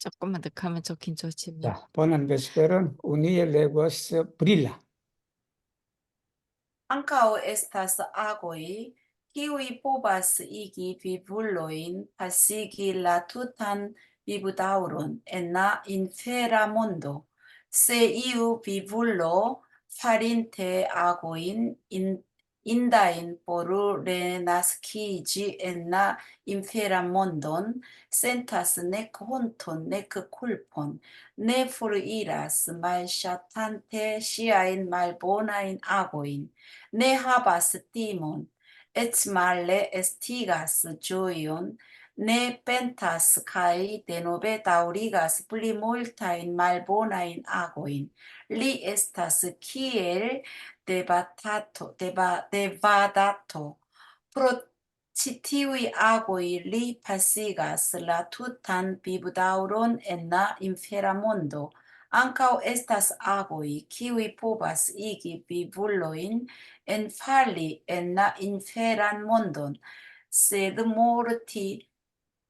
조금만 더 가면 좋긴 좋지만. 자, 보는 베스펠은 우니엘 레고스 브릴라. Ankaŭ estas agoj, kiuj povas igi vivulojn pasigi la tutan vivdaŭron en la infera mondo. Se iu vivulo farinte agojn indajn por renaskiĝi en la inferan mondon, sentas nek honton nek kulpon, ne foriras malŝatante ŝiajn malbonajn agojn, ne havas timon, eĉ male estigas ĝojon, ne pentas kaj denove daŭrigas pli multajn malbonajn agojn. Li estas kiel devadato. Pro ĉi tiuj agoj li pasigas la tutan vivdaŭron en la infera mondo. Ankaŭ estas agoj, kiuj povas igi vivulojn enfali en la inferan mondon, sed morti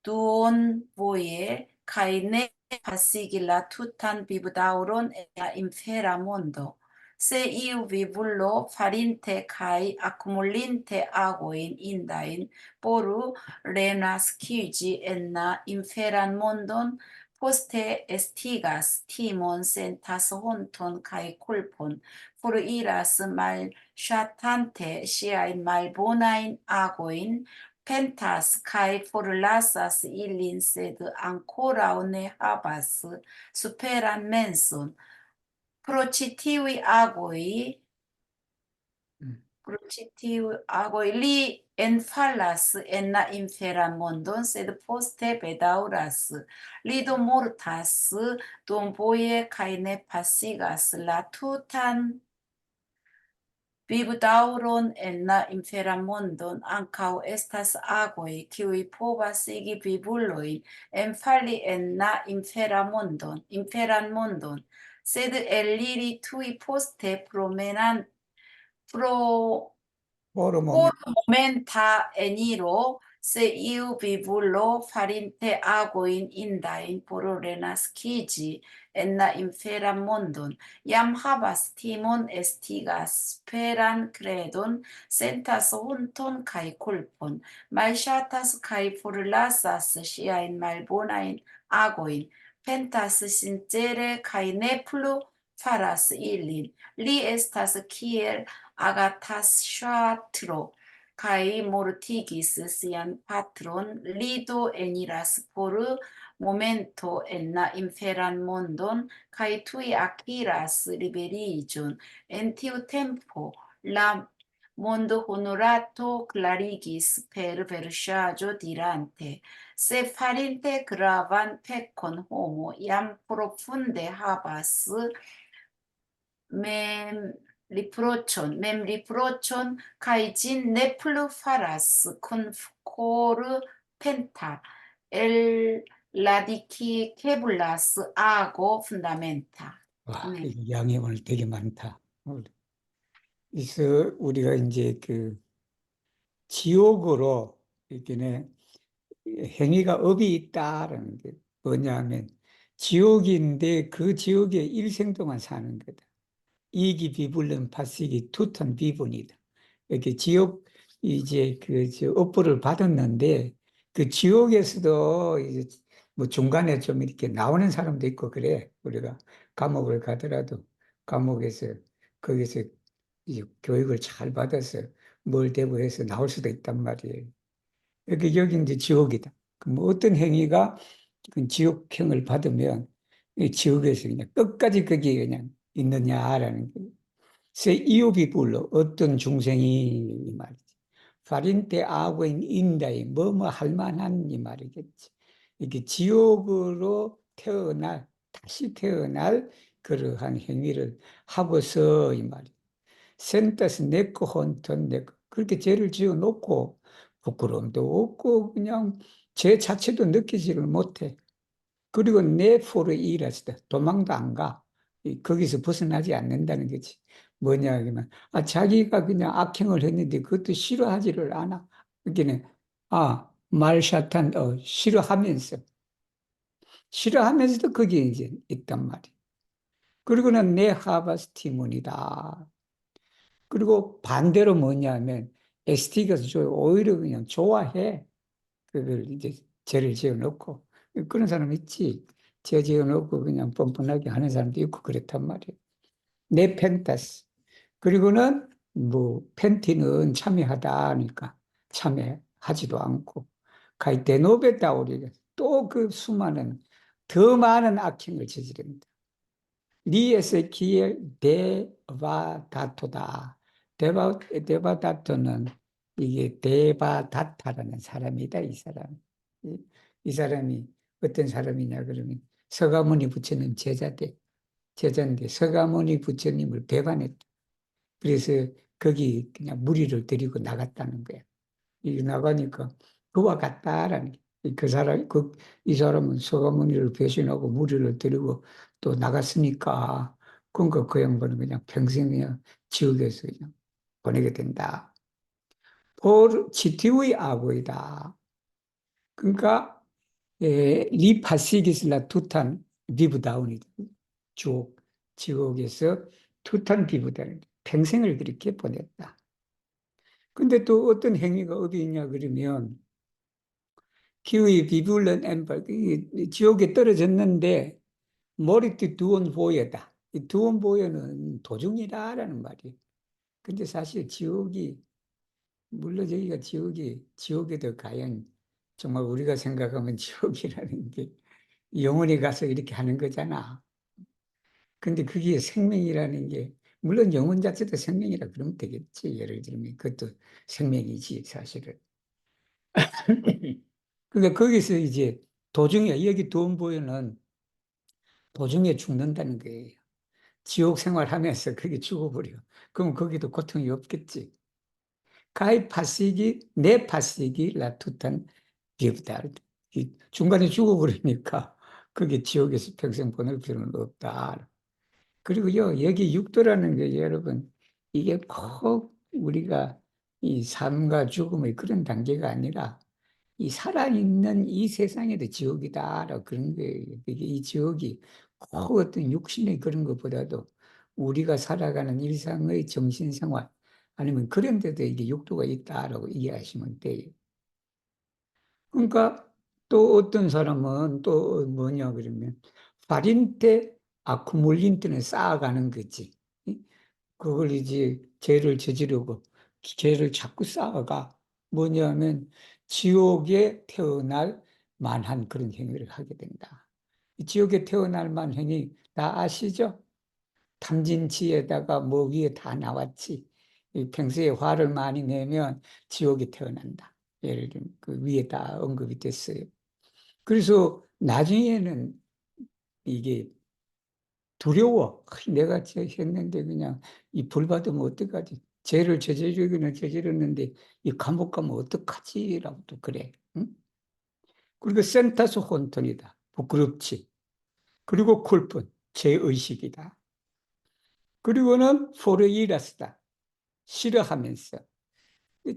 duonvoje kaj ne pasigi la tutan vivdaŭron en la infera mondo. Se iu vivulo farinte kaj akumulinte agojn indajn por renaskiĝi en la inferan mondon, poste estigas timon, sentas honton kaj kulpon, foriras malŝatante ŝiajn malbonajn agojn, pentas kaj forlasas ilin, sed ankoraŭ ne havas superan menson. Pro ĉi tiuj agoj li enfalas en la inferan mondon, sed poste bedaŭras. Li do mortas duonvoje kaj ne pasigas la tutan vivdaŭron en la inferan mondon. Ankaŭ estas agoj, kiuj povas igi vivulojn enfali en la inferan mondon, sed eliri tuj poste Por por momenta eniro, se iu vivulo farinte agojn indajn por renaskiĝi en la inferan mondon, jam havas timon, estigas superan kredon, sentas honton kaj kulpon, malŝatas kaj forlasas ŝiajn malbonajn agojn, pentas sincere kaj ne plu faras ilin. Li estas kiel Agatastro kaj mortigis sian patron. Li do eniras por momento en la inferan mondon kaj tuj akiras liberiĝon. En tiu tempo la mondohonorato klarigis per verŝaĵo dirante: se farinte gravan pekon homo jam profunde havas memriproĉon kaj ĝin ne plu faras kun korpenta eradikeblas ago fundamenta. 와, 네. 이 양이 오늘 되게 많다. 그래서 우리가 이제 그 지옥으로 이렇게 행위가 업이 있다라는 게 뭐냐면 지옥인데 그 지옥에 일생 동안 사는 거다. 이기 비불른 파식이 투턴 비분이다. 이렇게 지옥 이제 저 업보를 받았는데 그 지옥에서도 이제 뭐 중간에 좀 이렇게 나오는 사람도 있고 그래. 우리가 감옥을 가더라도 감옥에서 거기서 이제 교육을 잘 받아서 뭘 대부해서 나올 수도 있단 말이에요. 여기 이제 지옥이다. 그럼 어떤 행위가 그 지옥형을 받으면 이 지옥에서 그냥 끝까지 거기에 그냥 있느냐라는 거예요. 세 이오비 불로 어떤 중생이 이 말이지. 파린테 아고인 인다이 뭐뭐 할 만한 이 말이겠지. 이게 지옥으로 다시 태어날 그러한 행위를 하고서 이 말이야. 센터스 내꺼 혼돈 내꺼 그렇게 죄를 지어 놓고 부끄러움도 없고 그냥 죄 자체도 느끼지를 못해. 그리고 내 포를 일했을 때 도망도 안 가. 거기서 벗어나지 않는다는 거지. 뭐냐 하면 자기가 그냥 악행을 했는데 그것도 싫어하지를 않아. 그러니까 말샤탄 싫어하면서 싫어하면서도 거기에 이제 있단 말이에요. 그리고는 내 하바스티문이다. 그리고 반대로 뭐냐면 ST가 오히려 그냥 좋아해. 그걸 이제 죄를 지어 넣고 그런 사람 있지. 죄 지어 넣고 그냥 뻔뻔하게 하는 사람도 있고 그렇단 말이에요. 내 펜타스. 그리고는 뭐 펜티는 참여하다 하니까 참여하지도 않고 가이 데노베다 우리가 또 그 수많은 더 많은 악행을 저지릅니다. 리에세키엘 데바다토다. 데바다토는 이게 데바다타라는 사람이다. 이 사람. 이 사람이 어떤 사람이냐 그러면 서가모니 부처님 제자인데 서가모니 부처님을 배반했다. 그래서 거기 그냥 무리를 데리고 나갔다는 거야. 이 나가니까 그와 같다라는 게. 이 사람은 서가모니를 배신하고 무리를 데리고 또 나갔으니까, 그러니까 그 양반은 그냥 평생 그냥 지옥에서 그냥 보내게 된다. 지티의 아고이다. 그러니까, 리 파시기슬라 투탄 비브다운이다. 지옥에서 투탄 비브다운. 평생을 그렇게 보냈다. 근데 또 어떤 행위가 어디 있냐 그러면 기의 비불런 엠벌 지옥에 떨어졌는데 머리띠 두원 보여다. 이 두원 보여는 도중이다라는 말이에요. 근데 사실 물론 저기가 지옥에도 과연 정말 우리가 생각하면 지옥이라는 게 영원히 가서 이렇게 하는 거잖아. 근데 그게 생명이라는 게 물론 영혼 자체도 생명이라 그러면 되겠지. 예를 들면 그것도 생명이지 사실은. 그러니까 거기서 이제 도중에 여기 돈보여는 도중에 죽는다는 거예요. 지옥 생활하면서 그게 죽어버려. 그럼 거기도 고통이 없겠지. 가이 파시기 내 파시기 라투탄 비브다. 중간에 죽어버리니까 그게 지옥에서 평생 보낼 필요는 없다. 그리고요 여기 육도라는 게 여러분 이게 꼭 우리가 이 삶과 죽음의 그런 단계가 아니라 이 살아있는 이 세상에도 지옥이다라고 그런 거예요. 이게 이 지옥이 꼭 어떤 육신의 그런 것보다도 우리가 살아가는 일상의 정신생활 아니면 그런 데도 이게 육도가 있다라고 이해하시면 돼요. 그러니까 또 어떤 사람은 또 뭐냐 그러면 파린테 아쿠몰린테는 쌓아가는 거지. 그걸 이제 죄를 저지르고 죄를 자꾸 쌓아가 뭐냐면 지옥에 태어날 만한 그런 행위를 하게 된다. 지옥에 태어날 만한 행위 다 아시죠? 탐진치에다가 뭐 위에 다 나왔지. 평소에 화를 많이 내면 지옥에 태어난다. 예를 들면 그 위에 다 언급이 됐어요. 그래서 나중에는 이게 두려워. 내가 했는데 그냥 이 벌 받으면 어떡하지? 죄를 저지르기는 저질렀는데 이 감옥 가면 어떡하지? 라고 또 그래. 응? 그리고 센타스 혼돈이다. 부끄럽지. 그리고 쿨픈, 죄의식이다. 그리고는 포르이라스다. 싫어하면서.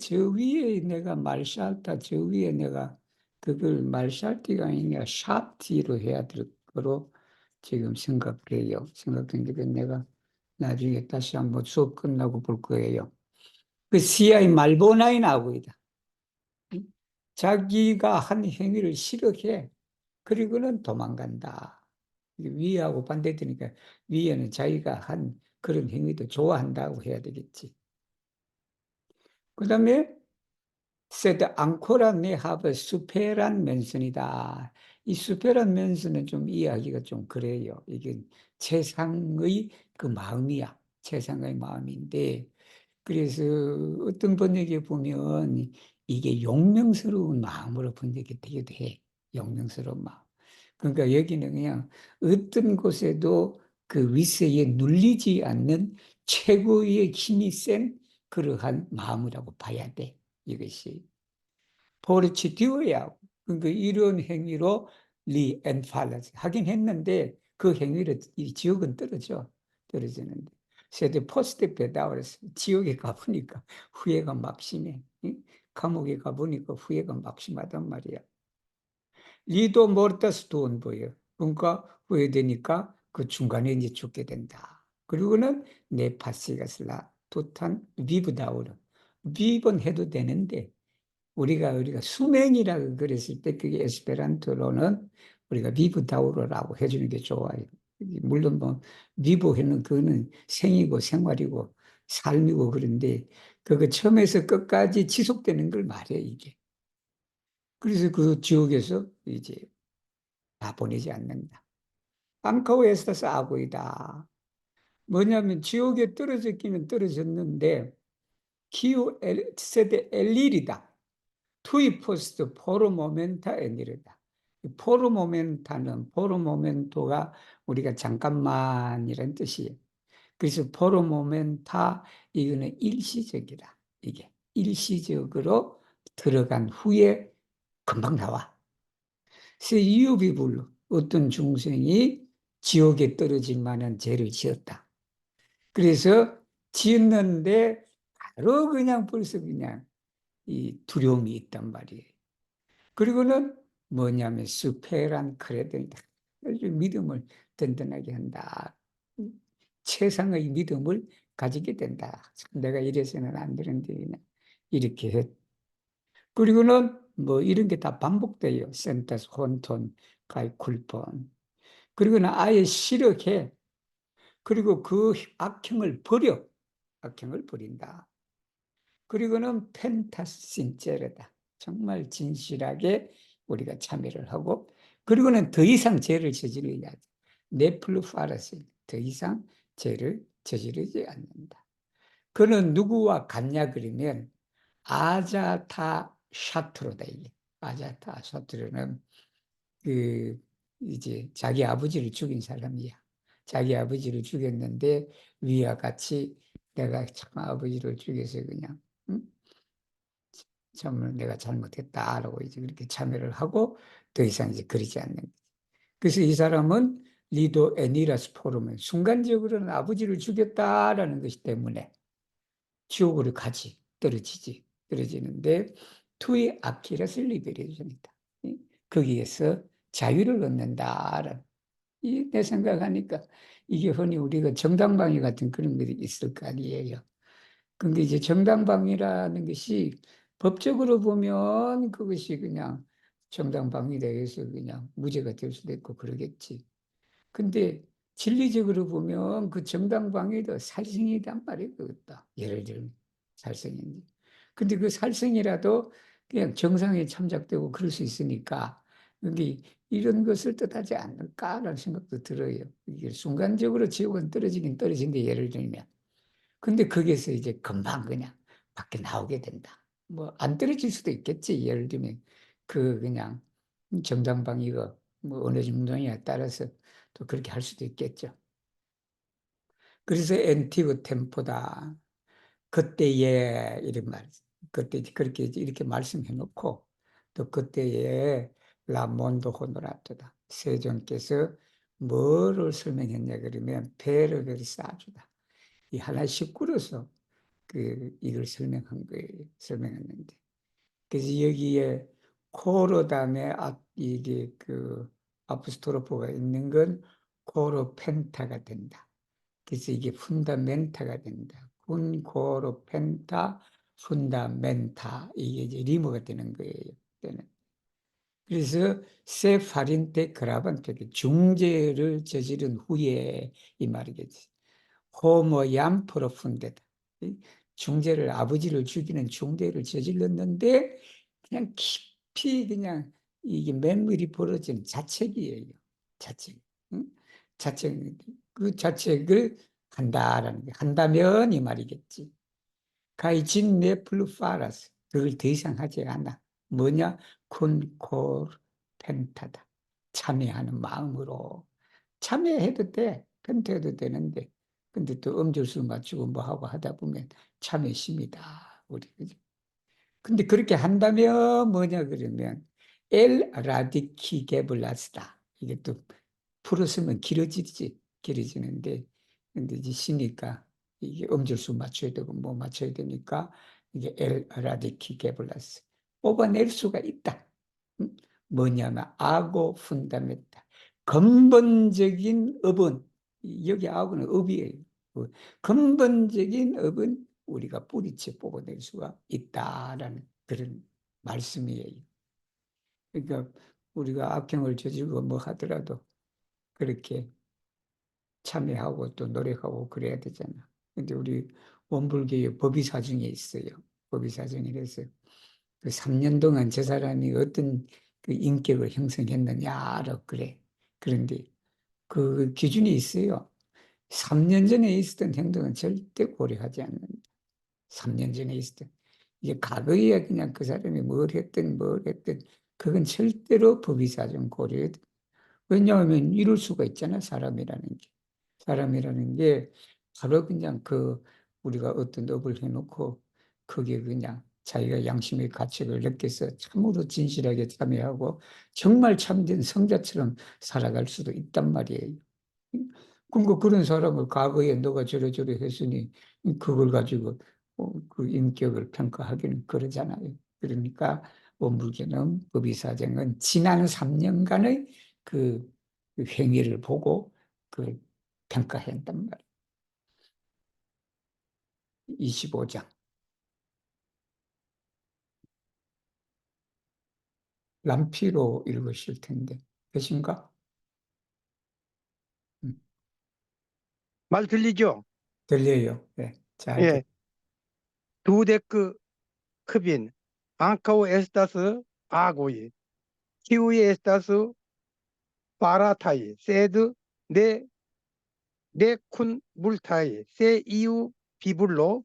저 위에 내가 말샬타, 저 위에 내가 그걸 말샬티가 아니라 샤티로 해야 될 거로 지금 생각해요. 생각했는데 내가 나중에 다시 한번 수업 끝나고 볼 거예요. 그 시아의 말보나인 아구이다. 자기가 한 행위를 싫어해. 그리고는 도망간다. 위하고 반대되니까 위에는 자기가 한 그런 행위도 좋아한다고 해야 되겠지. 그 다음에 세드 앙코라 네하브 수페란 맨슨이다. 이 수페란 맨슨은 좀 이해하기가 좀 그래요. 이게 최상의 그 마음이야. 최상의 마음인데 그래서 어떤 번역에 보면 이게 용맹스러운 마음으로 번역이 되기도 해. 용맹스러운 마음. 그러니까 여기는 그냥 어떤 곳에도 그 위세에 눌리지 않는 최고의 힘이 센 그러한 마음이라고 봐야 돼. 이것이. 포르치디오야. 그러니까 이런 행위로 리엔팔라스 하긴 했는데 그 행위로 이 지옥은 떨어지는데. 세대 포스트 베다오레스 지옥에 가보니까 후회가 막심해. 감옥에 가보니까 후회가 막심하단 말이야. 리도 모르타스 돈 보여. 그러니까 후회되니까 그 중간에 이제 죽게 된다. 그리고는 네 파시가슬라 도탄 비브다우르. 비번 해도 되는데 우리가 수명이라고 그랬을 때 그게 에스페란토로는 우리가 비브다우르라고 해주는 게 좋아요. 물론 뭐 비보해는 그거는 생이고 생활이고 삶이고 그런데 그거 처음에서 끝까지 지속되는 걸 말해 이게. 그래서 그 지옥에서 이제 다 보내지 않는다. 앙카오에스타스 아고이다. 뭐냐면 지옥에 떨어졌기는 떨어졌는데 키우 세데 엘리리다. 투이 포스트 포로 모멘타 에니르다. 포로 모멘타는 포로 모멘토가 우리가 잠깐만이라는 뜻이에요. 그래서 포로 모멘타 이거는 일시적이다. 이게 일시적으로 들어간 후에 금방 나와. 그래서 이유비불로 어떤 중생이 지옥에 떨어질 만한 죄를 지었다. 그래서 지었는데 바로 그냥 벌써 그냥 이 두려움이 있단 말이에요. 그리고는 뭐냐면 스페란 크레드이다. 믿음을 든든하게 한다. 최상의 믿음을 가지게 된다. 내가 이래서는 안 되는데 그냥 이렇게 해. 그리고는 뭐 이런 게 다 반복돼요. 센터스 혼톤 가이쿨폰. 그리고는 아예 싫어해. 그리고 그 악행을 버려. 악행을 버린다. 그리고는 펜타신체르다. 정말 진실하게 우리가 참여를 하고, 그리고는 더 이상 죄를 저지르지 않는다. 네플루파라신, 더 이상 죄를 저지르지 않는다. 그는 누구와 같냐 그러면 아자타 샤트로다 이게. 아자타 샤트로는 그 이제 자기 아버지를 죽인 사람이야. 자기 아버지를 죽였는데 위와 같이 내가 참 아버지를 죽여서 그냥 응? 참 내가 잘못했다라고 이제 그렇게 참여를 하고 더 이상 이제 그러지 않는 거지. 그래서 이 사람은 리도 애니라스 포르면 순간적으로는 아버지를 죽였다라는 것이 때문에 지옥으로 가지 떨어지는데 투이 아키라스 리베레이션이다. 거기에서 자유를 얻는다라는 내 생각하니까 이게 흔히 우리가 정당방위 같은 그런 것이 있을 거 아니에요. 근데 이제 정당방위라는 것이 법적으로 보면 그것이 그냥 정당방위대에서 그냥 무죄가 될 수도 있고 그러겠지. 근데 진리적으로 보면 그 정당방위도 살생이란 말이에요. 그것도. 예를 들면 살생인지. 근데 그 살생이라도 그냥 정상에 참작되고 그럴 수 있으니까 근데 이런 것을 뜻하지 않을까라는 생각도 들어요. 이게 순간적으로 지옥은 떨어지긴 떨어진데 예를 들면 근데 거기에서 이제 금방 그냥 밖에 나오게 된다. 뭐 안 떨어질 수도 있겠지. 예를 들면 그 그냥 정당방위가 뭐 어느 정도냐에 따라서 또 그렇게 할 수도 있겠죠. 그래서 엔티브 템포다. 그때에 이런 말, 그때 그렇게 이렇게 말씀해 놓고 또 그때에 라몬도 호노라토다. 세종께서 뭐를 설명했냐 그러면 베르베르 사주다. 이 하나씩 꾸려서 이걸 설명한 거예요. 설명했는데. 그래서 여기에 코로 다음에 이게 아포스트로프가 있는 건 코로 펜타가 된다. 그래서 이게 푼다멘타가 된다. 코로 펜타, 푼다멘타. 이게 이제 리모가 되는 거예요. 때는. 그래서 세파린테 그라반테 중죄를 저지른 후에 이 말이겠지. 호모얌 프로푼데다. 중죄를 아버지를 죽이는 중죄를 저질렀는데 그냥 깊이 그냥 이게 맹물이 벌어진 자책이에요. 자책. 응? 자책. 그 자책을 한다라는 게 한다면 이 말이겠지. 가이진 네플루파라스. 그걸 더 이상 하지 않아. 뭐냐? 콘콜 펜타다. 참여하는 마음으로. 참여해도 돼. 펜트해도 되는데. 근데 또 음절수 맞추고 뭐 하고 하다 보면 참여심이다. 우리. 그죠? 근데 그렇게 한다면 뭐냐 그러면 엘 라디키 게블라스다. 이게 또 풀었으면 길어지지. 길어지는데 근데 이제 시니까 이게 음절수 맞춰야 되고 뭐 맞춰야 되니까 이게 엘 라디키 게블라스 뽑아낼 수가 있다. 뭐냐면 아고 푼다멘타 근본적인 업은, 여기 악은 업이에요. 그 근본적인 업은 우리가 뿌리째 뽑아낼 수가 있다라는 그런 말씀이에요. 그러니까 우리가 악행을 저지르고 뭐 하더라도 그렇게 참여하고 또 노력하고 그래야 되잖아. 근데 우리 원불교의 법의사정에 있어요. 법의사정이라서 그 3년 동안 저 사람이 어떤 그 인격을 형성했느냐로 그래. 그런데 그 기준이 있어요. 3년 전에 있었던 행동은 절대 고려하지 않는다. 3년 전에 있었던. 이게 과거에 그냥 그 사람이 뭘 했든 그건 절대로 법의사정 고려해. 왜냐하면 이럴 수가 있잖아, 사람이라는 게. 사람이라는 게 바로 그냥 그 우리가 어떤 업을 해놓고 그게 그냥 자기가 양심의 가책을 느껴서 참으로 진실하게 참여하고 정말 참된 성자처럼 살아갈 수도 있단 말이에요. 그러니까 그런 사람을 과거에 너가 저러저러 했으니 그걸 가지고 그 인격을 평가하기는 그러잖아요. 그러니까 원불교는 법의사정은 지난 3년간의 그 행위를 보고 그 평가한단 말이에요. 25장. 람피로 읽으실 텐데 계신가? 음, 말 들리죠? 들려요. 네, 잘 예. 두데크 크빈, 앙카오 에스타스 아고이, 키우이 에스타스 파라타이, 세드 네쿤 물타이, 세 이유 비불로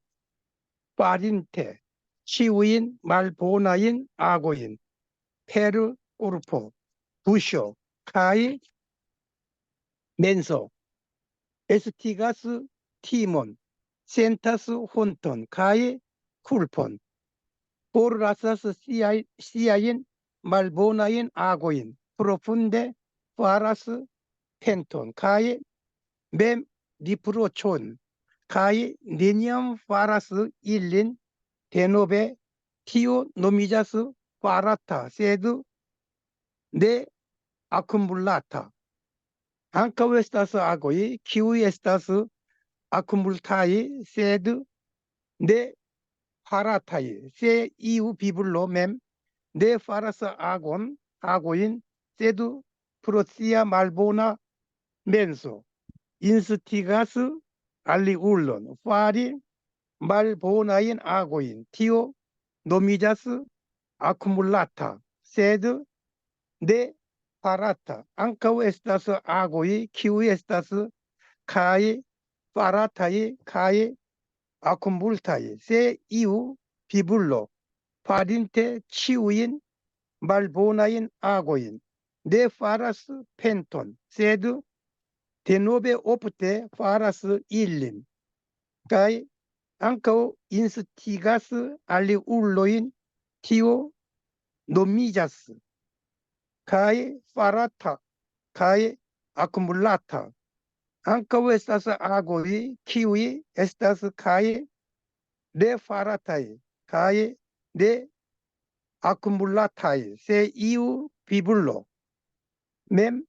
파린테, 치우인 말보나인 아고인, 페르 오르포, 부쇼, 카이 멘소, 에스티가스 티몬, 센타스 혼톤, 카이 쿨폰, 포르라사스 시아인 말보나인 아고인 프로푼데 파라스 펜톤 카이 멤 리프로촌 카이 니니엄 파라스 일린 데노베 티오 노미자스 파라타 세드 네 아쿰불라타 앙카웨스타스 아고이 키우에스타스 아쿰불타이 세드 네 파라타이 세 이우 비블로 멤 네 파라스 아고인 세두 프로시아 말보나 멘소 인스티가스 알리울론 파리 말보나인 아고인 티오 노미자스 아쿠물라타 세드 네 파라타 앙카우 에스타스 아고이 키우 에스타스 카이 파라타이 카이 아쿠물타이 세 이우 비블로 파린테 치우인 말보나인 아고인 네 파라스 펜톤 세드 데노베 오프테 파라스 일린 까이 앙카오 인스티가스 알리 울로인 티오 노미자스 카이 파라타 카이 아쿠물라타 앙카오 에스타스 아고이 키위 에스타스 카이 레 파라타이 카이 레 아쿠물라타이 세 이우 비블로 멤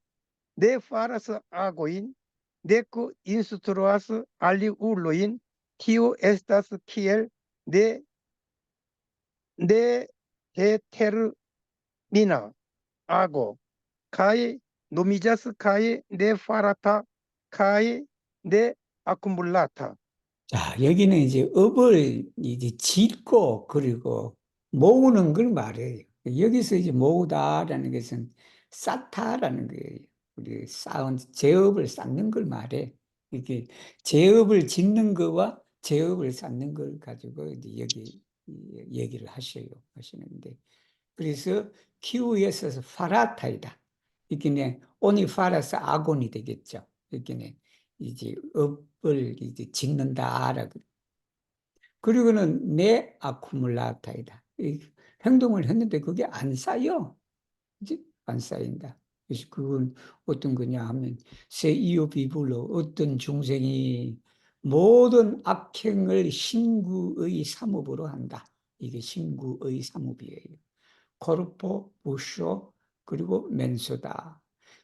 네 파라스 아고인 네쿠 인스트로아스 알리 울로인 티오 에스타스 키엘 네 데테르미나 아고 카이 노미자스 카이 네 파라타 카이 네 아쿠물라타 자, 여기는 이제 업을 이제 짓고 그리고 모으는 걸 말해요. 여기서 이제 모으다라는 것은 쌓다라는 거예요. 우리 쌓은 제업을 쌓는 걸 말해. 이게 제업을 짓는 거와 제업을 쌓는 걸 가지고 이제 여기 얘기를 하시는데 그래서 키우에서 파라타이다. 이게 오니파라스 아곤이 되겠죠. 이게 이제 업을 이제 짓는다라고. 그리고는 내 아쿠물라타이다. 행동을 했는데 그게 안 쌓여. 이제 안 쌓인다. 그래서 그건 어떤 거냐 하면 세이오비불로 어떤 중생이 모든 악행을 신구의 삼업으로 한다. 이게 신구의 삼업이에요. 코르포, 부쇼, 그리고 멘소다.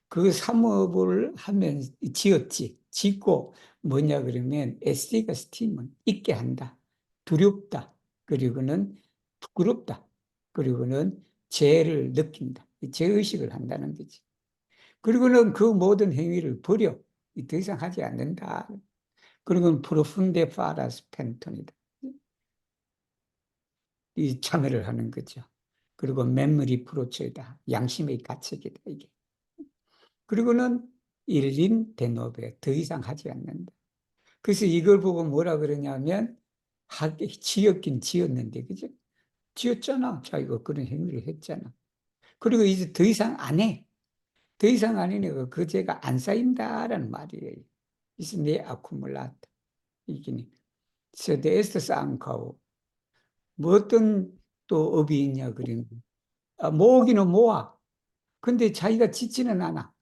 그 사업을 하면 지었지. 짓고 뭐냐 그러면 SD가 스팀은 있게 한다. 두렵다. 그리고는 부끄럽다. 그리고는 죄를 느낀다. 죄의식을 한다는 거지. 그리고는 그 모든 행위를 버려. 더 이상 하지 않는다. 그리고는 프로푼데 파라스 펜톤이다. 이 참여를 하는 거죠. 그리고 메모리 프로처이다. 양심의 가책이다, 이게. 그리고는 일린 대노베, 더 이상 하지 않는다. 그래서 이걸 보고 뭐라 그러냐면, 지었긴 지었는데, 그죠? 지었잖아. 자기가 그런 행위를 했잖아. 그리고 이제 더 이상 안 해. 더 이상 안 해내가 그 죄가 안 쌓인다라는 말이에요. 그래서 내 아쿠물라타. 이게, 세대 에스터스 안카오. 뭐 어떤 또 업이 있냐, 그러면. 모으기는 모아. 근데 자기가 짓지는 않아.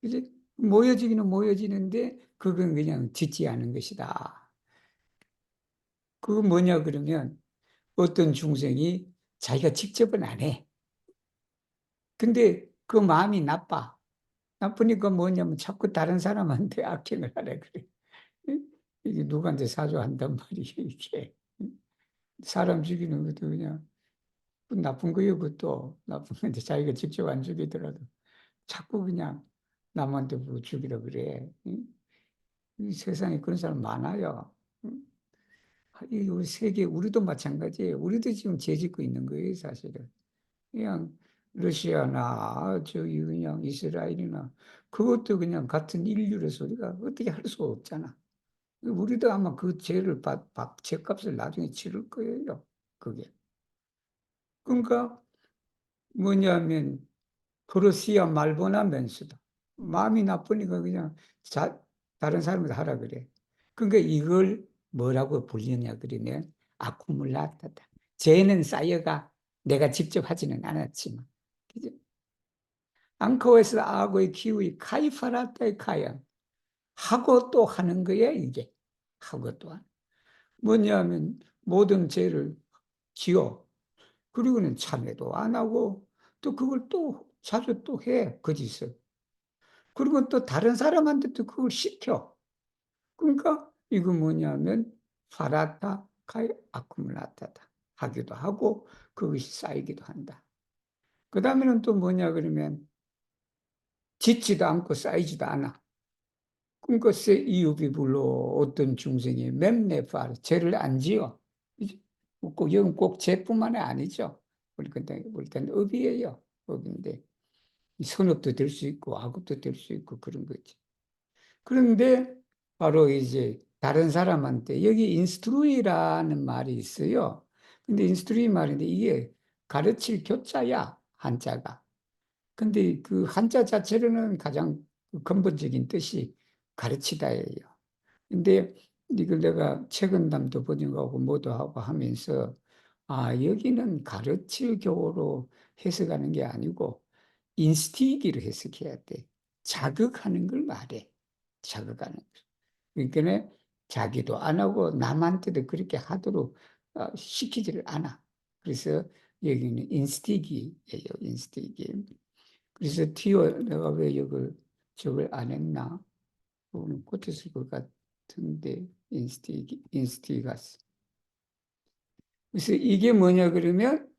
그지? 모여지기는 모여지는데 그건 그냥 짓지 않은 것이다. 그건 뭐냐 그러면 어떤 중생이 자기가 직접은 안 해. 근데 그 마음이 나빠. 나쁘니까 뭐냐면 자꾸 다른 사람한테 악행을 하래 그래. 이게 누구한테 사조한단 말이에요, 이게. 사람 죽이는 것도 그냥 나쁜 거예요, 그것도. 나쁜 건데 자기가 직접 안 죽이더라도 자꾸 그냥 남한테 뭐 죽이라 그래. 이 세상에 그런 사람 많아요. 이 우리 세계, 우리도 마찬가지예요. 우리도 지금 죄 짓고 있는 거예요, 사실은. 그냥 러시아나 저기 그냥 이스라엘이나 그것도 그냥 같은 인류로서 우리가 어떻게 할 수가 없잖아. 우리도 아마 그 죄를 죄값을 나중에 치를 거예요. 그게. 그러니까 뭐냐면 프로시아 말보나면서도 마음이 나쁘니까 그냥 다른 사람한테 하라 그래. 그러니까 이걸 뭐라고 불리냐 그러면 아쿠물라타다. 죄는 쌓여가 내가 직접 하지는 않았지만. 그죠? 앙코에서 아고의 키우이 카이파라타의 카야. 하고 또 하는 거야, 이게. 하고 또 하는. 뭐냐면 모든 죄를 지어. 그리고는 참회도 안 하고 또 그걸 또 자주 또 해, 그 짓을. 그리고 또 다른 사람한테도 그걸 시켜. 그러니까 이거 뭐냐면 파라타 카이 아쿠물라타다 하기도 하고 그것이 쌓이기도 한다. 그 다음에는 또 뭐냐 그러면 짓지도 않고 쌓이지도 않아. 그러니까 이유비불로 어떤 중생이 맴매파 죄를 안 지어. 이건 꼭 죄뿐만이 아니죠. 우리 근데 일단 업이에요. 업인데 선업도 될 수 있고 악업도 될 수 있고 그런 거지. 그런데 바로 이제 다른 사람한테 여기 인스트루이라는 말이 있어요. 근데 인스트루이 말인데 이게 가르칠 교자야, 한자가. 근데 그 한자 자체로는 가장 근본적인 뜻이 가르치다예요. 근데 이걸 내가 책은담도 번역하고 뭐도 하고 하면서 여기는 가르칠 교로 해석하는 게 아니고 인스티기로 해석해야 돼. 자극하는 걸 말해. 자극하는 거. 그러니까 자기도 안 하고 남한테도 그렇게 하도록 시키지를 않아. 그래서 여기는 인스티기예요. 인스티기. 그래서 내가 왜 이걸 저걸 안 했나? 오늘 꽂혔을 것 같은데 인스티가스. 그래서 이게 뭐냐 그러면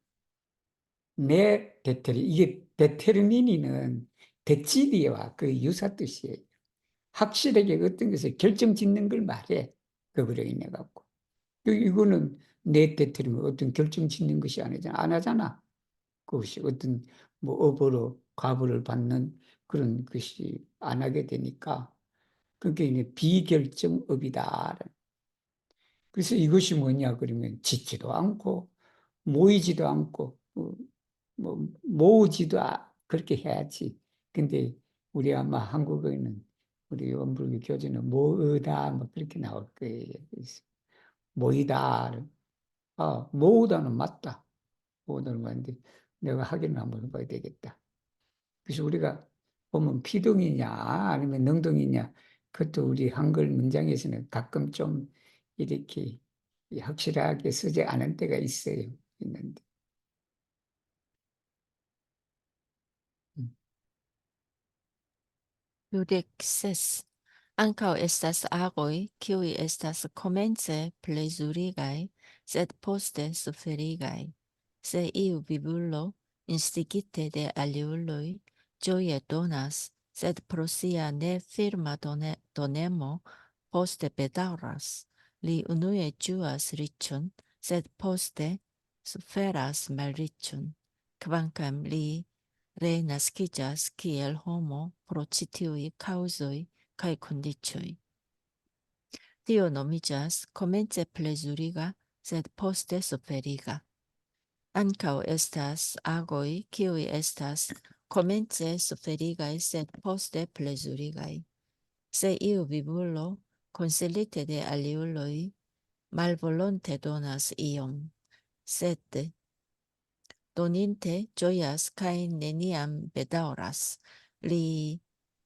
이게 데테르미니는 데치디와 그 유사 뜻이에요. 확실하게 어떤 것을 결정짓는 걸 말해. 그거로 인해 갖고. 이거는 내 데테르미 어떤 결정짓는 것이 아니잖아. 안 하잖아. 그것이 어떤 뭐 업으로 과보를 받는 그런 것이 안 하게 되니까 그게 이제 비결정업이다. 그래서 이것이 뭐냐 그러면 짓지도 않고 모이지도 않고 뭐 모으지도 그렇게 해야지. 근데 우리 아마 한국어에는 우리 원불교 교재는 모으다 뭐 그렇게 나올 거예요. 그래서 모이다. 모으다는 맞다. 모으다는 맞는데 내가 확인을 한번 해봐야 되겠다. 그래서 우리가 보면 피동이냐 아니면 능동이냐 그것도 우리 한글 문장에서는 가끔 좀 이렇게 확실하게 쓰지 않은 때가 있어요. 있는데. 음. Iudexes. Ankaŭ estas agoj, kiuj estas komence plezurigaj, sed poste suferigaj. Se iu vivulo, instigite de aliuloj, ĝoje donas, sed pro sia nefirma donemo poste bedaŭras. Li unue ĝuas riĉon, sed poste suferas malriĉon. Kvankam li renaskiĝas kiel homo pro ĉi tiuj kaŭzoj kaj kondiĉoj. Tio nomiĝas komence plezuriga, sed poste suferiga. Ankaŭ estas agoj, kiuj estas komence suferigaj, sed poste plezurigaj. Se iu vivulo, konsilite de aliuloj, malvolonte donas iom, sed doninte ĝojas kaj neniam bedaŭras. Li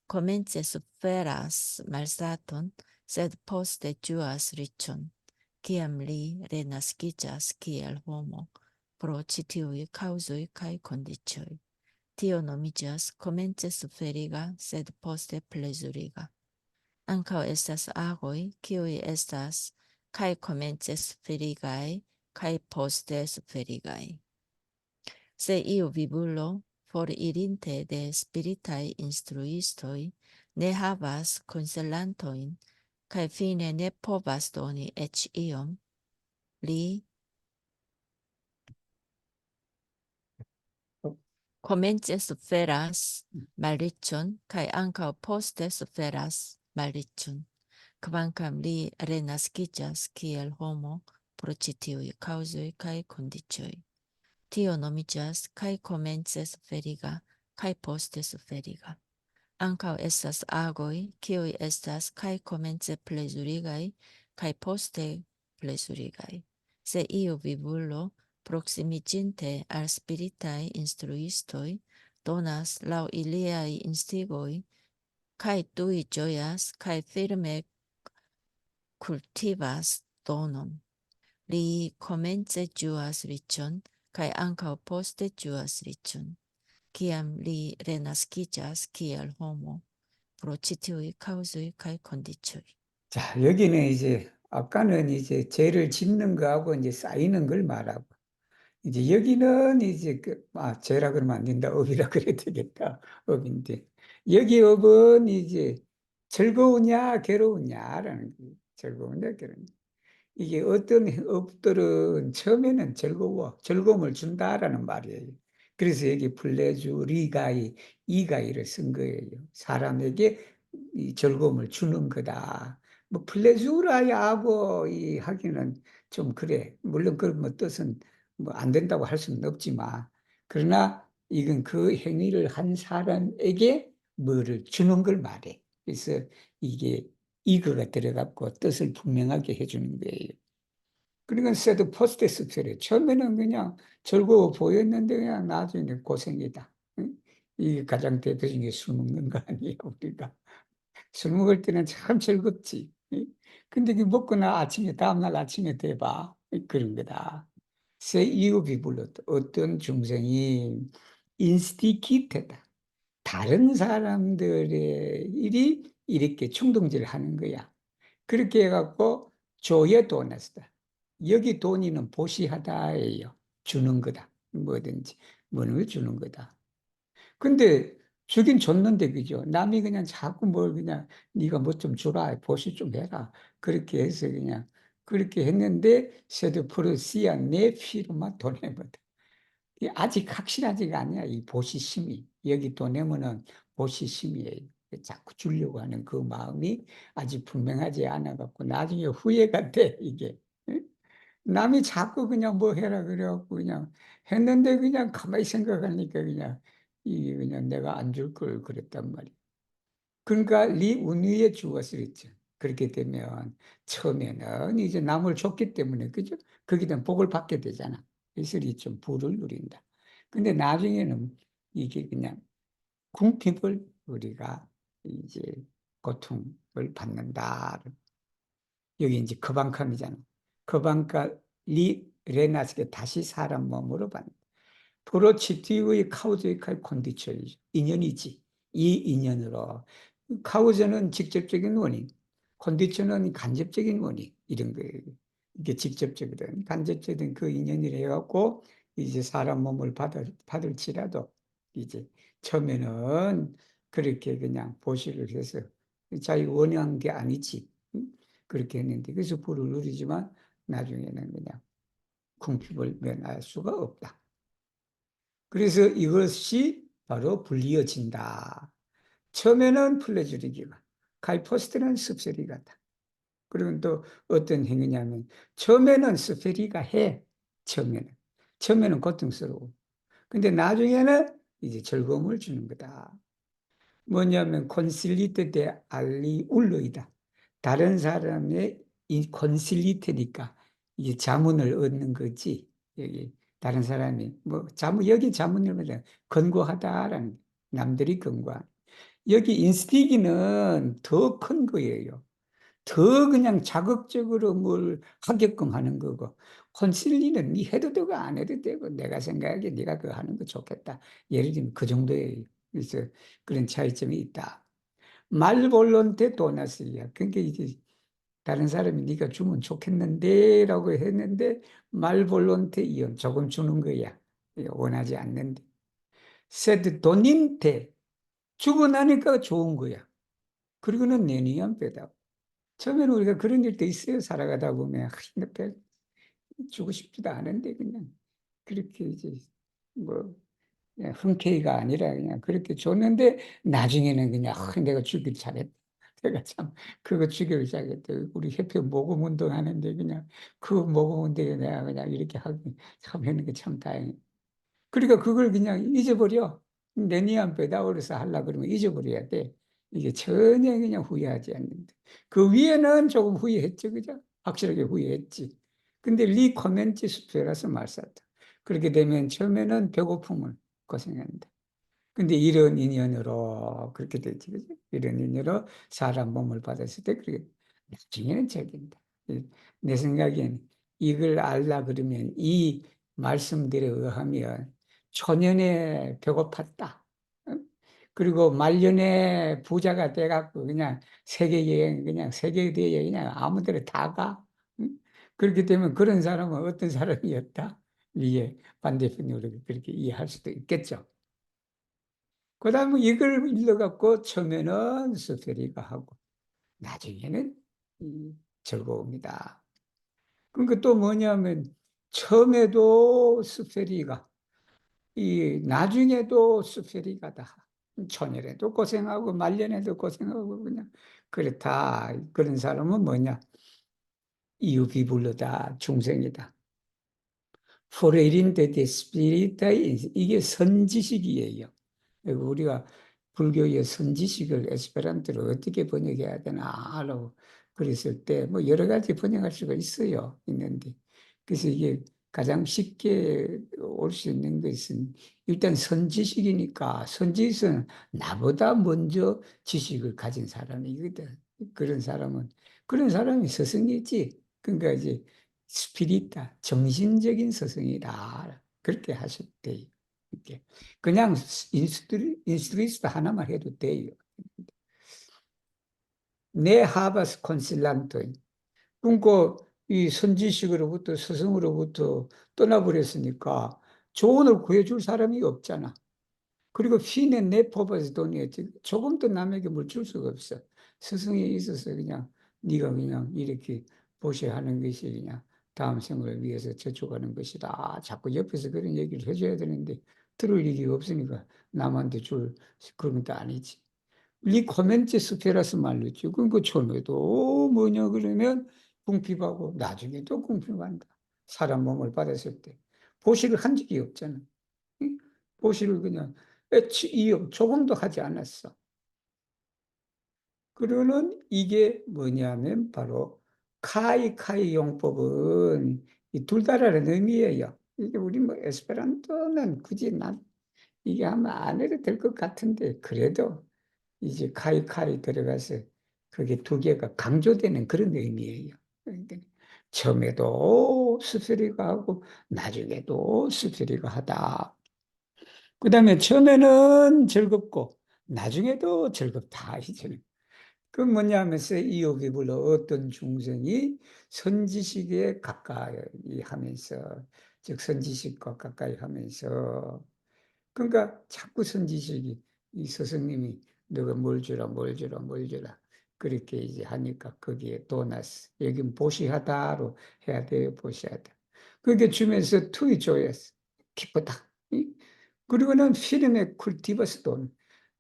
komence suferas malsaton, sed poste ĝuas riĉon, kiam li renaskiĝas kiel homo pro ĉi tiuj kaŭzoj kaj kondiĉoj. Tio nomiĝas komence suferiga, sed poste plezuriga. Ankaŭ estas agoj, kiuj estas kaj komence suferigaj kaj poste suferigaj. Se iu vivulo, foririnte de spiritaj instruistoj, ne havas konsilantojn, kaj fine ne povas doni eĉ iom, li komence suferas malriĉon kaj ankaŭ poste suferas malriĉon, kvankam li renaskiĝas kiel homo pro ĉi tiuj kaŭzoj kaj kondiĉoj. Tio nomiĝas kaj komence suferiga kaj poste suferiga. Ankaŭ estas agoj, kiuj estas kaj komence plezurigaj kaj poste plezurigaj. Se iu vivulo, proksimiĝinte al spiritaj instruistoj, donas laŭ iliaj instigoj, kaj tuj ĝojas kaj firme kultivas donon. Li komence ĝuas riĉon, kaj ankaŭ poste ĝuas riĉon, kiam li renaskiĝas kiel homo pro ĉi tiuj kaŭzoj kaj kondiĉoj. 자, 여기는 이제 아까는 이제 죄를 짓는 거하고 이제 쌓이는 걸 말하고 이제 여기는 이제 죄라 그러면 안 된다. 업이라 그래야 되겠다. 업인데 여기 업은 이제 즐거우냐 괴로우냐라는 거예요. 즐거우냐 괴로우냐. 이게 어떤 업들은 처음에는 즐거움을 준다라는 말이에요. 그래서 여기 플레주리가이 이가이를 쓴 거예요. 사람에게 이 즐거움을 주는 거다. 뭐 플레주라야하고 이 하기는 좀 그래. 물론 그 뭐 뜻은 뭐 안 된다고 할 수는 없지만 그러나 이건 그 행위를 한 사람에게 뭐를 주는 걸 말해. 그래서 이게 이거가 들어갔고 뜻을 분명하게 해주는 거예요. 그러니까 새도 포스트 스펠에 처음에는 그냥 즐거워 보였는데 그냥 나중에 고생이다. 응? 이게 가장 대표적인 게 술 먹는 거 아니에요, 우리가. 술 먹을 때는 참 즐겁지. 응? 근데 그 먹거나 아침에 다음날 아침에 대봐 그런 거다. 세 이유비 불렀다. 어떤 중생이 인스티키테다. 다른 사람들의 일이 이렇게 충동질을 하는 거야. 그렇게 해갖고 조에 돈했다. 여기 돈이는 보시하다예요. 주는 거다. 뭐든지 뭐를 주는 거다. 근데 주긴 줬는데 그죠? 남이 그냥 자꾸 뭘 그냥 네가 뭐 좀 주라, 보시 좀 해라. 그렇게 해서 그냥 그렇게 했는데 세드프루시아 내 피로만 돈 내거든. 아직 확실하지가 않아요. 이 보시심이. 여기 돈 내면은 보시심이에요. 자꾸 주려고 하는 그 마음이 아직 분명하지 않아갖고 나중에 후회가 돼, 이게. 응? 남이 자꾸 그냥 뭐 해라 그래갖고 그냥 했는데 그냥 가만히 생각하니까 그냥 이게 그냥 내가 안 줄 걸 그랬단 말이야. 그러니까 리 운위에 주었을 있죠. 그렇게 되면 처음에는 이제 남을 줬기 때문에 그죠? 거기다 복을 받게 되잖아. 그래서 좀 부를 누린다. 근데 나중에는 이게 그냥 궁핍을 우리가 이제 고통을 받는다. 여기 이제 커방캄이잖아. 커방카 리 레나스게 다시 사람 몸으로 받는다. 프로치티의 카우즈이칼 콘디션이죠. 인연이지. 이 인연으로 카우즈는 직접적인 원인, 컨디션은 간접적인 원인, 이런 거예요. 이게 직접적이든 간접적인 그 인연이 해갖고 이제 사람 몸을 받을지라도 이제 처음에는 그렇게 그냥 보시를 해서 자기 원한 게 아니지. 응? 그렇게 했는데 그래서 불을 누리지만 나중에는 그냥 궁핍을 면할 수가 없다. 그래서 이것이 바로 불리어진다. 처음에는 플레주리기가, 카이포스트는 습세리가다. 그러면 또 어떤 행위냐면 처음에는 습세리가 해. 처음에는 고통스러워. 근데 나중에는 이제 즐거움을 주는 거다. 뭐냐면 콘실리테 데 알리 울로이다. 다른 사람의 이 콘실리테니까 이게 자문을 얻는 거지. 여기 다른 사람이 뭐 자문 여기 자문을 뭐냐 권고하다라는 남들이 권고한. 여기 인스티기는 더 큰 거예요. 더 그냥 자극적으로 뭘 하게끔 하는 거고 콘실리는 네 해도 되고 안 해도 되고 내가 생각하기에 네가 그거 하는 거 좋겠다. 예를 들면 그 정도예요. 그래서 그런 차이점이 있다. 말볼론테 도나스리아. 그러니까 이제 다른 사람이 네가 주면 좋겠는데 라고 했는데 말볼론테 이온 조금 주는 거야. 원하지 않는데. 세드 돈인테 주고 나니까 좋은 거야. 그리고는 내니안 빼다. 처음에는 우리가 그런 일도 있어요. 살아가다 보면 별 주고 싶지도 않은데 그냥 그렇게 이제 뭐 그냥 흔쾌히가 아니라 그냥 그렇게 줬는데 나중에는 그냥 내가 주길 잘했다. 내가 참 그거 주기를 잘했다. 우리 협회 모금 운동 하는데 그냥 그 모금 운동에 내가 그냥 이렇게 하고 참 하는 게 참 다행이야. 그러니까 그걸 그냥 잊어버려. 내니안 배다오르서 하려 그러면 잊어버려야 돼. 이게 전혀 그냥 후회하지 않는다. 그 위에는 조금 후회했죠, 그죠? 확실하게 후회했지. 근데 리 코멘치 수표라서 말쌌다. 그렇게 되면 처음에는 배고픔을 고생한다. 근데 이런 인연으로 그렇게 되지, 그죠? 이런 인연으로 사람 몸을 받았을 때 그렇게 나중에는 적인다. 내 생각엔 이걸 알라 그러면 이 말씀들에 의하면 초년에 배고팠다. 응? 그리고 말년에 부자가 돼갖고 그냥 세계 여행 그냥 세계 대회 그냥 아무데나 다 가. 응? 그렇게 되면 그런 사람은 어떤 사람이었다? 이게 반대편으로 그렇게 이해할 수도 있겠죠. 그 다음에 이걸 읽어갖고 처음에는 스페리가 하고 나중에는 즐거웁니다. 그러니까 또 뭐냐면 처음에도 스페리가 이 나중에도 스페리가다. 초년에도 고생하고 말년에도 고생하고 그냥 그렇다. 그런 사람은 뭐냐? 이유비불로다. 중생이다. 포레린데 데스피리타 이게 선지식이에요. 우리가 불교의 선지식을 에스페란토로 어떻게 번역해야 되나 하고 그랬을 때 뭐 여러 가지 번역할 수가 있어요. 있는데 그래서 이게 가장 쉽게 올 수 있는 것은 일단 선지식이니까 선지식은 나보다 먼저 지식을 가진 사람이거든. 그런 사람이 스승이지. 그러니까 이제 스피리타 정신적인 스승이다. 그렇게 하셨대요. 이렇게. 그냥 인스트루이스트 하나만 해도 돼요. 네 하바스 콘실란토. 그러니까 이 선지식으로부터 스승으로부터 떠나버렸으니까 조언을 구해줄 사람이 없잖아. 그리고 피는 내 퍼버스 돈이었지. 조금도 남에게 뭘 줄 수가 없어. 스승이 있어서 그냥 네가 그냥 이렇게 보셔야 하는 것이 그냥 다음 생을 위해서 저축하는 것이다. 자꾸 옆에서 그런 얘기를 해줘야 되는데 들을 일이 없으니까 남한테 줄 그런 것도 아니지. 이 코멘트 스페라스 말로죠. 그러니까 처음에도 뭐냐 그러면 궁핍하고 나중에도 궁핍한다. 사람 몸을 받았을 때 보시를 한 적이 없잖아. 응? 보시를 그냥 이용 조금도 하지 않았어. 그러는 이게 뭐냐면 바로 카이 용법은 이 둘 다라는 의미예요. 이게 우리 뭐 에스페란토는 굳이 난 이게 아마 안 해도 될 것 같은데 그래도 이제 카이 들어가서 그게 두 개가 강조되는 그런 의미예요. 그러니까 처음에도 습세리가 하고 나중에도 습세리가 하다. 그 다음에 처음에는 즐겁고 나중에도 즐겁다. 이제는 그 뭐냐면서 이욕이 불러 어떤 중생이 선지식에 가까이 하면서, 즉 선지식과 가까이 하면서, 그러니까 자꾸 선지식이 이 스승님이 너가 뭘 주라 뭘 주라 뭘 주라 그렇게 이제 하니까 거기에 또 났어. 여긴 보시하다로 해야 돼요. 보시하다. 그게 주면서 투이 조였어. 기쁘다. 그리고는 필름의 쿨티버스도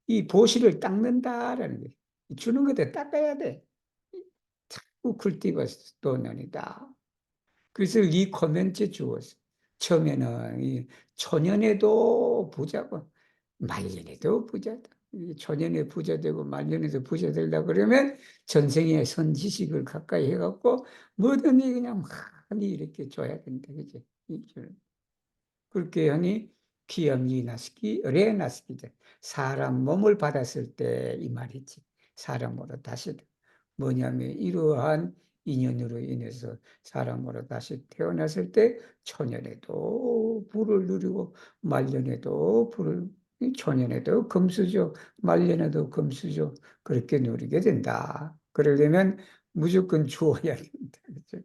이 보시를 닦는다라는 거예요. 주는 것에 닦아야 돼. 자꾸 쿨티버스도는이다. 그래서 이 코멘트 주었어. 처음에는 이 초년에도 부자고 말년에도 부자다. 이 초년에 부자 되고 말년에도 부자 되려고 그러면 전생에 선지식을 가까이 해갖고 뭐든지 그냥 많이 이렇게 줘야 된다. 그지? 그렇게 하니 기염이 나스기, 래 나스기자. 사람 몸을 받았을 때 이 말이지. 사람으로 다시 뭐냐면 이러한 인연으로 인해서 사람으로 다시 태어났을 때 초년에도 불을 누리고 말년에도 불을 초년에도 금수저 말년에도 금수저 그렇게 누리게 된다. 그러려면 무조건 주어야 된다. 그죠?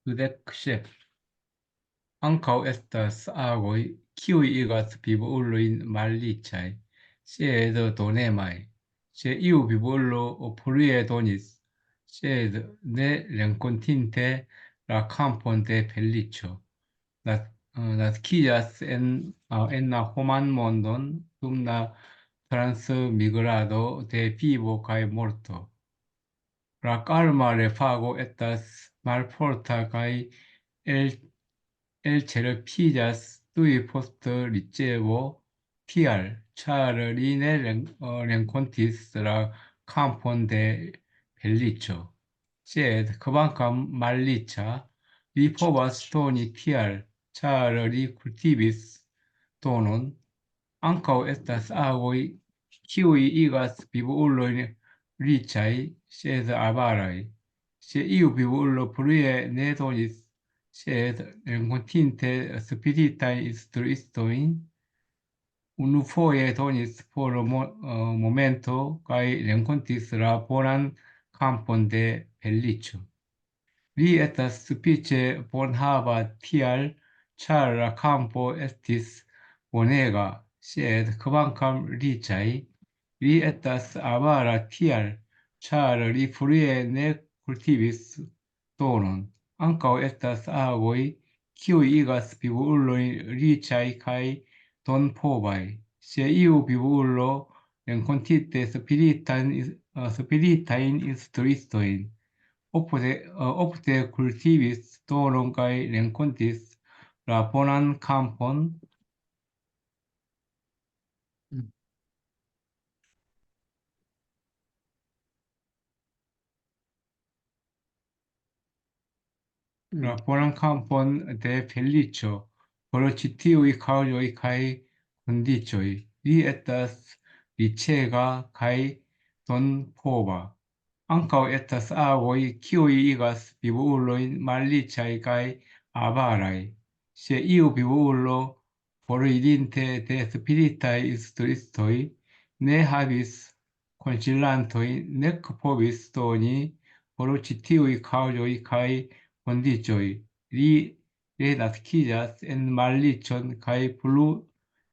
Dudek ankaŭ estas agoj, kiuj igas vivulojn malriĉaj, sed donemaj. Se iu vivulo plie donis, sed ne renkontinte la kampon de feliĉo, naskiĝas en la homan mondon dum la transmigrado de vivo kaj morto. La kalma refago estas malforta kaj el elĉerpiĝas tuj post ricevo, tial, ĉar li ne renkontis la kampon de feliĉo. Sed kvankam malriĉa, li povas doni tial, ĉar li kultivis donon. Ankaŭ estas agoj, kiuj igas vivulojn riĉaj, sed avaraj. Se iu vivulo plie ne donis, sed renkontinte spiritajn instruistojn, unufoje donis por momento kaj renkontis la bonan kampon de feliĉo. Li estas sufiĉe bonhava tial, ĉar la kampo estis bonega, sed kvankam riĉaj, li estas avara tial, ĉar li plie ne kultivis donon. Ankaŭ estas agoj, kiuj igas vivulojn riĉaj kaj donpovaj. Se iu vivulo renkontinte spiritajn instruistojn, ofte kultivis donon kaj renkontis la bonan kampon. La bonan kampon de feliĉo por ĉi tiuj kaŭzoj kaj kondiĉoj. Li estas riĉega kaj donpova. Ankaŭ estas agoj, kiuj igas vivulojn malriĉaj kaj avaraj. Se iu vivulo, foririnte de spiritaj instruistoj, ne havis konsilantojn, nek povis doni por ĉi tiuj kaŭzoj kaj kondiĉoj, li renaskiĝas en malriĉon kaj plu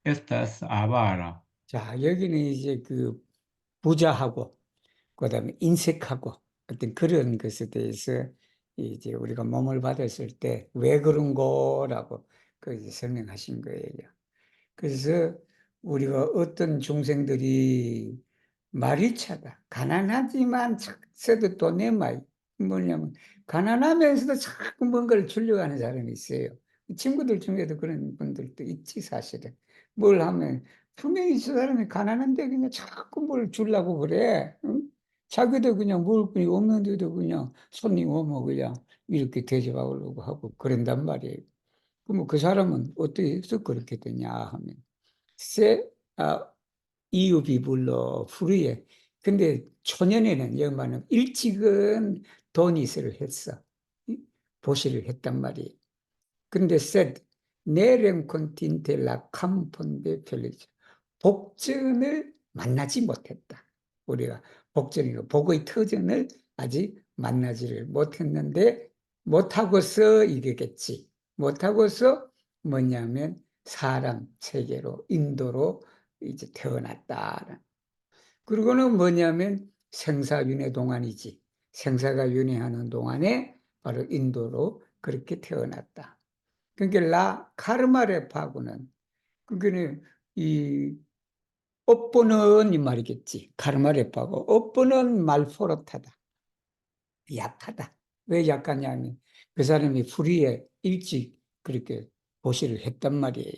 estas avara. 자, 여기는 이제 그 부자하고 그다음에 인색하고 어떤 그런 것에 대해서 이제 우리가 몸을 받았을 때 왜 그런 거라고 그 이제 설명하신 거예요. 그래서 우리가 어떤 중생들이 말이 차다. 가난하지만 착세도 또 내말 뭐냐면 가난하면서도 자꾸 뭔가를 주려고 하는 사람이 있어요. 친구들 중에도 그런 분들도 있지 사실은. 뭘 하면 분명히 저 사람이 가난한데 그냥 자꾸 뭘 주려고 그래. 응? 자기도 그냥 먹을 거 없는데도 그냥 손님 오면 그냥 이렇게 대접하려고 하고 그런단 말이에요. 그러면 그 사람은 어떻게 해서 그렇게 되냐 하면 이유비불로 후리에 근데 초년에는 여기만은 일찍은 도니스를 했어. 보시를 했단 말이에요. 근데 said 네렘콘틴텔라 캄폰데 펠리죠. 복전을 만나지 못했다. 우리가 복전이고 복의 터전을 아직 만나지를 못했는데 못하고서 이르겠지. 못하고서 뭐냐면 사람 세계로 인도로 이제 태어났다. 그리고는 뭐냐면 생사윤회 동안이지. 생사가 윤회하는 동안에 바로 인도로 그렇게 태어났다. 그러니까 카르마레파고는 그러니까 이 업보는 이 말이겠지. 카르마레파고 업보는 말포릇하다. 약하다. 왜 약하냐면 그 사람이 불의에 일찍 그렇게 보시를 했단 말이에요.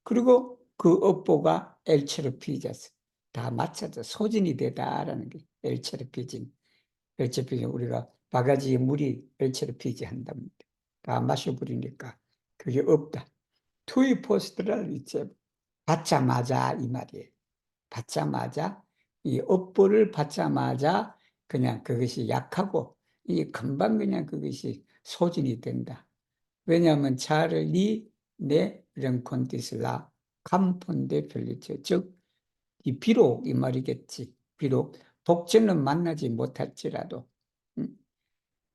그리고 그 업보가 엘체르피자스 다 맞춰서 소진이 되다라는 게 엘체르피진. 엘체르피진 우리가 바가지에 물이 엘체르피지 한답니다. 다 마셔버리니까 그게 없다. 투이 포스트를 이제 받자마자 이 말이에요. 받자마자 이 업보를 받자마자 그냥 그것이 약하고 이 금방 그냥 그것이 소진이 된다. 왜냐하면 차르리 네 rencontisla camponde felice 즉이 비록 이 말이겠지. 비록 복전은 만나지 못할지라도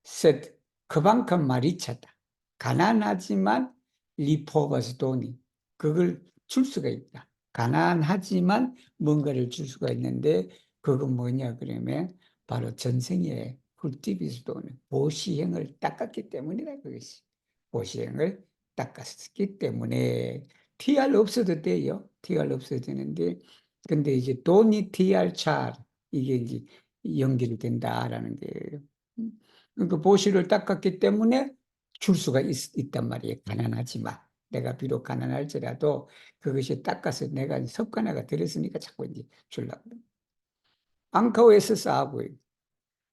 셋 그만큼 말이 차다. 가난하지만 리포버스 돈이 그걸 줄 수가 있다. 가난하지만 뭔가를 줄 수가 있는데 그건 뭐냐 그러면 바로 전생에 훌티비스 돈을 보시행을 닦았기 때문이다 그것이. 보시행을 닦았기 때문에 TR 없어도 돼요. TR 없어도 되는데 근데 이제 돈이 TR 차 이게 이제 연결이 된다라는 거예요. 그러니까 보시를 닦았기 때문에 줄 수가 있단 말이에요. 가난하지만 내가 비록 가난할지라도 그것이 닦아서 내가 섭관화가 들었으니까 자꾸 이제 주려고. 앙카오에서 싸고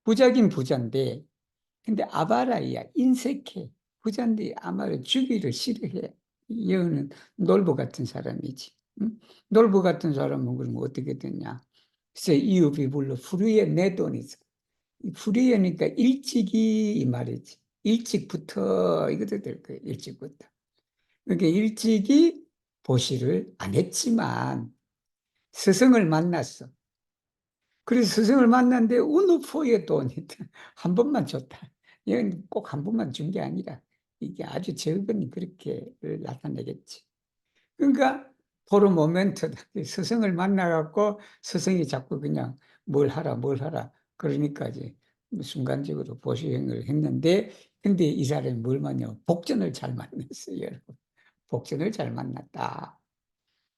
부자긴 부자인데 근데 아바라이야 인색해. 부자인데 아마를 주기를 싫어해. 이거는 놀부 같은 사람이지. 응? 놀부 같은 사람은 그러면 어떻게 되냐. 그래서 이웃이 불러 furie 내 돈이지. fu리에니까 일찍이 이 말이지. 일찍부터 이것도 될 거예요. 일찍부터. 그러니까 일찍이 보시를 안 했지만 스승을 만났어. 그래서 스승을 만났는데 우누포의 돈이 한 번만 줬다. 이건 꼭 한 번만 준 게 아니라 이게 아주 적은 그렇게 나타내겠지. 그러니까 포로 모멘트다. 스승을 만나갖고 스승이 자꾸 그냥 뭘 하라. 그러니까 이제 순간적으로 보수행을 했는데 근데 이 사람이 뭘 만나요? 복전을 잘 만났어요, 여러분. 복전을 잘 만났다.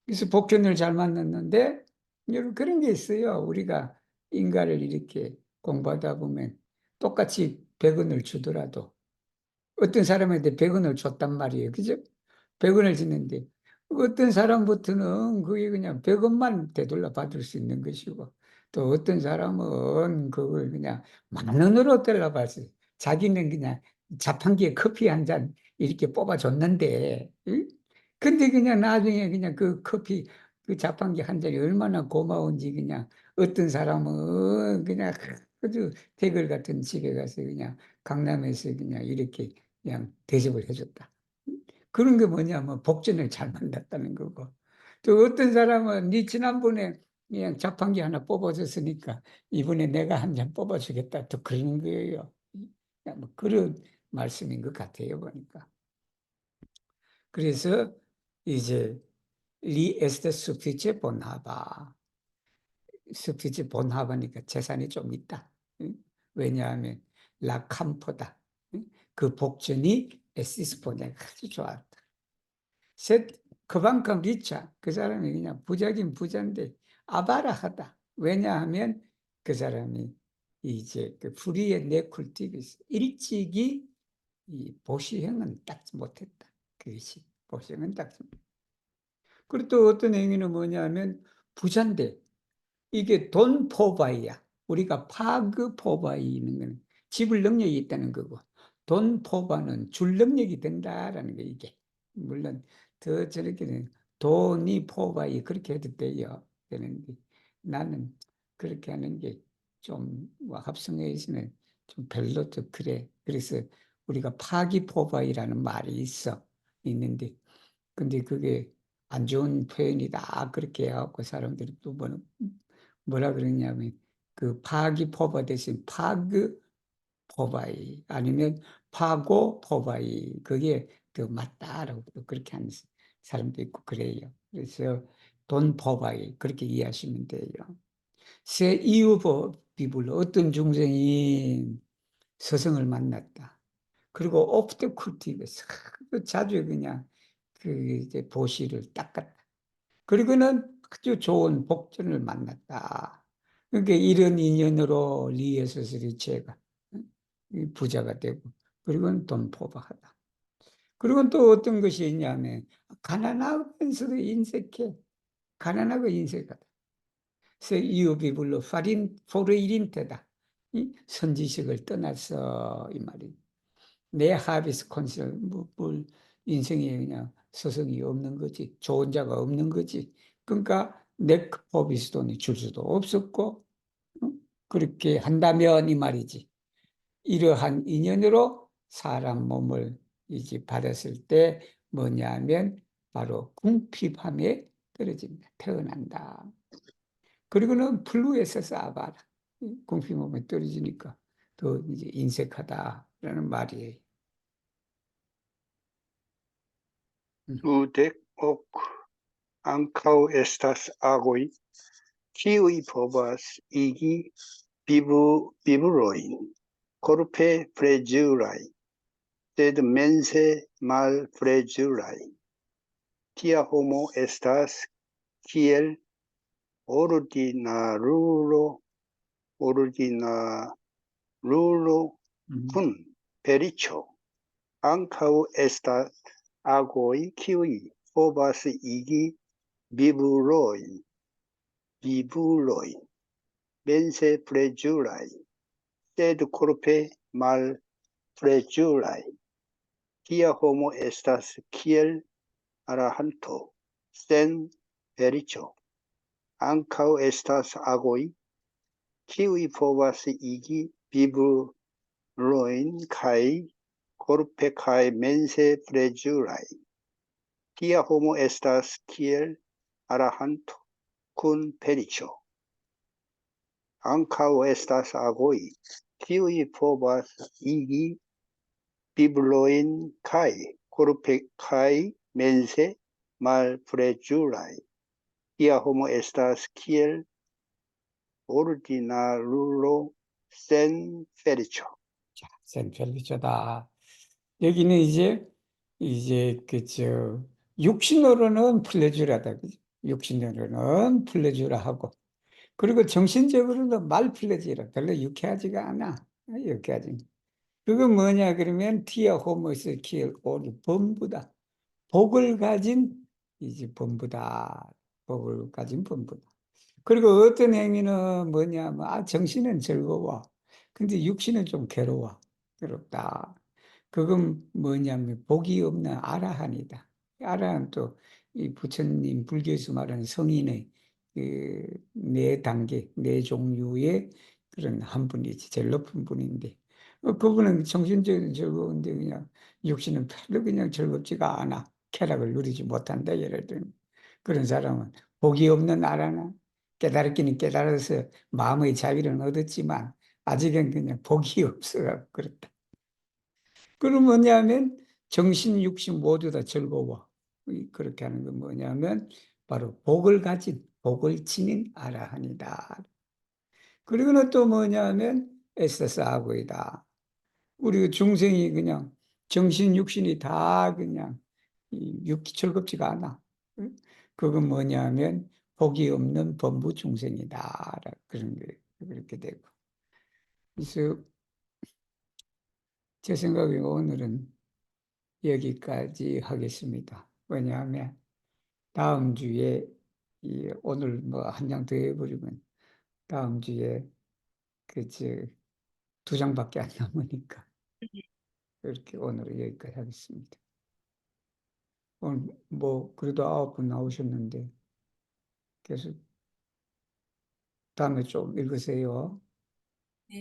그래서 복전을 잘 만났는데 여러분 그런 게 있어요. 우리가 인가를 이렇게 공부하다 보면 똑같이 100원을 주더라도 어떤 사람한테 100원을 줬단 말이에요. 그죠? 100원을 주는데 어떤 사람부터는 그게 그냥 100원만 되돌려 받을 수 있는 것이고 또 어떤 사람은 그걸 그냥 10,000원으로 되돌려받았어요. 자기는 그냥 자판기에 커피 한 잔 이렇게 뽑아줬는데 응? 근데 그냥 나중에 그냥 그 커피 그 자판기 한 잔이 얼마나 고마운지 그냥 어떤 사람은 그냥 아주 대걸 같은 집에 가서 그냥 강남에서 그냥 이렇게 그냥 대접을 해줬다. 그런 게 뭐냐면 복전을 잘 만났다는 거고. 또 어떤 사람은 네 지난번에 그냥 자판기 하나 뽑아줬으니까 이번에 내가 한 잔 뽑아주겠다. 또 그런 거예요. 그냥 뭐 그런 말씀인 것 같아요, 보니까. 그래서 이제 리 에스테 수피체 본하바. 수피체 본하바니까 재산이 좀 있다. 왜냐하면 라캄포다. 그 복전이 에시스폰에 아주 좋았다. 셋, 그만큼 리차. 그 사람이 그냥 부자긴 부자인데 아바라하다. 왜냐하면 그 사람이 이제 그 불의의 네쿨티비스 일찍이 이 보시행은 닦지 못했다. 그것이 보시행은 닦지 못했다. 그리고 또 어떤 행위는 뭐냐면 부자인데 이게 돈 포바이야. 우리가 파그 포바이는 거는 지불 능력이 있다는 거고 돈 포바는 줄 능력이 된다라는 거 이게. 물론 더 저렇게는 돈이 포바이 그렇게 해도 돼요. 되는데 나는 그렇게 하는 게좀 합성에서는 좀 별로 좀 그래. 그래서 우리가 파기 포바이라는 말이 있는데 근데 그게 안 좋은 표현이다. 그렇게 해갖고 사람들이 또 뭐라 그러냐면 그 파기 포바 대신 파그 포바이 아니면 파고 포바이 그게 더 맞다라고 또 그렇게 하는 사람도 있고 그래요. 그래서 돈 포바이 그렇게 이해하시면 돼요. 세 이유 비불로 어떤 중생이 스승을 만났다. 그리고 오프 더 쿨티브에서 자주 그냥 그 이제 보시를 닦았다. 그리고는 아주 좋은 복전을 만났다. 그러니까 이런 인연으로 리에서스리체가 부자가 되고 그리고는 돈 포박하다. 그리고 또 어떤 것이 있냐면 가난하면서도 인색해. 가난하고 인색하다. 그래서 이유비불로 파린 포르일인 때다. 이 선지식을 떠나서 이 말이 내 하비스 콘실 뭘 인생에 그냥 스승이 없는 거지 좋은 자가 없는 거지. 그러니까 내 포비스돈이 줄 수도 없었고 그렇게 한다면 이 말이지. 이러한 인연으로 사람 몸을 이제 받았을 때 뭐냐면 바로 궁핍함에 떨어집니다. 태어난다. 그리고는 플루에서 쌓아봐라. 궁핍함에 떨어지니까 더 이제 인색하다라는 말이에요. Dudek ok ankaŭ estas agoj, kiuj povas igi vivulojn korpe plezuraj, sed mense malplezuraj. Tia homo estas kiel ordinarulo kun feliĉo. Ankaŭ estas agoj, kiuj povas igi vivulojn mense plezuraj, sed korpe malplezuraj. Tia homo estas kiel arahanto sen feliĉo. Ankaŭ estas agoj, kiuj povas igi vivulojn kaj korpe kaj mense plezuraj. Tia homo estas kiel arahanto kun feliĉo. Ankaŭ estas agoj, kiuj povas igi vivulojn kaj korpe kaj mense malplezuraj. Tia homo estas kiel ordinarulo sen feliĉo. 센펠리조다. 여기는 이제 그저 육신으로는 플레주라다. 그죠? 육신으로는 플레주라 하고 그리고 정신적으로는 말플레주라. 별로 유쾌하지가 않아. 유쾌하지. 그건 뭐냐 그러면 티어 호모스 키엘 오르 범부다. 복을 가진 이제 범부다. 복을 가진 범부다. 그리고 어떤 행위는 뭐냐면 정신은 즐거워. 근데 육신은 좀 괴롭다. 그건 뭐냐면 복이 없는 아라한이다. 아라한 또 이 부처님 불교에서 말하는 성인의 네 단계, 네 종류의 그런 한 분이지 제일 높은 분인데 그분은 정신적인 즐거운데 그냥 육신은 별로 그냥 즐겁지가 않아. 쾌락을 누리지 못한다. 예를 들면 그런 사람은 복이 없는 아라는 깨달았기는 깨달아서 마음의 자유를 얻었지만 아직은 그냥 복이 없어요. 그렇다. 그럼 뭐냐면 정신, 육신 모두 다 즐거워. 그렇게 하는 건 뭐냐면 바로 복을 가진, 복을 지닌 아라한이다. 그리고는 또 뭐냐면 에스사하고이다. 우리 중생이 그냥 정신, 육신이 다 그냥 즐겁지가 않아. 그건 뭐냐면 복이 없는 범부 중생이다. 그런 게 그렇게 되고. 그래서 제 생각에 오늘은 여기까지 하겠습니다. 왜냐하면 다음 주에 오늘 뭐 한 장 더 해버리면 다음 주에 두 장밖에 안 남으니까 이렇게 오늘 여기까지 하겠습니다. 오늘 뭐 그래도 9분 나오셨는데 계속 다음에 좀 읽으세요.